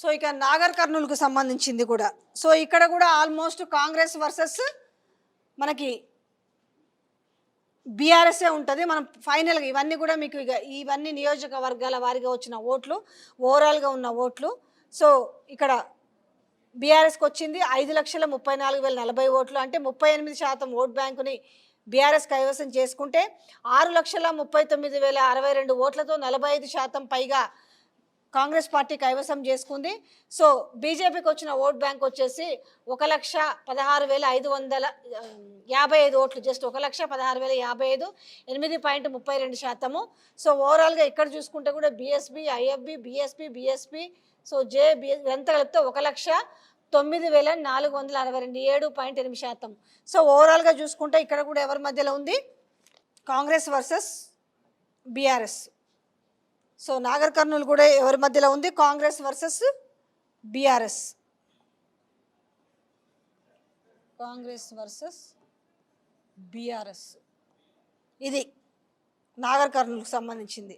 So ఇక నాగర్ కర్నూలుకు సంబంధించింది కూడా. సో ఇక్కడ కూడా ఆల్మోస్ట్ కాంగ్రెస్ వర్సెస్ మనకి బీఆర్ఎస్ఏ ఉంటుంది. మనం ఫైనల్గా ఇవన్నీ కూడా మీకు ఇవన్నీ నియోజకవర్గాల వారిగా వచ్చిన ఓట్లు, ఓవరాల్గా ఉన్న ఓట్లు. సో ఇక్కడ బీఆర్ఎస్కి వచ్చింది 5,34,040 ఓట్లు, అంటే 38% ఓట్ బ్యాంకుని బీఆర్ఎస్ కైవసం చేసుకుంటే 6,39,062 ఓట్లతో 45% పైగా కాంగ్రెస్ పార్టీ కైవసం చేసుకుంది. సో బీజేపీకి వచ్చిన ఓట్ బ్యాంక్ వచ్చేసి 1,16,555 ఓట్లు, జస్ట్ 1,16,055, 8.32%. సో ఓవరాల్గా ఇక్కడ చూసుకుంటే కూడా బీఎస్పీ, ఐఎఫ్బి, బీఎస్పీ, సో ఇదంతా కలిపితే 1,09,462, 7.8%. సో ఓవరాల్గా చూసుకుంటే ఇక్కడ కూడా ఎవరి మధ్యలో ఉంది? Congress versus BRS. So Nagar Kurnool కూడా ఎవరి మధ్యలో ఉంది? Congress versus BRS. Congress versus BRS, ఇది నాగర్ కర్నూలుకు సంబంధించింది.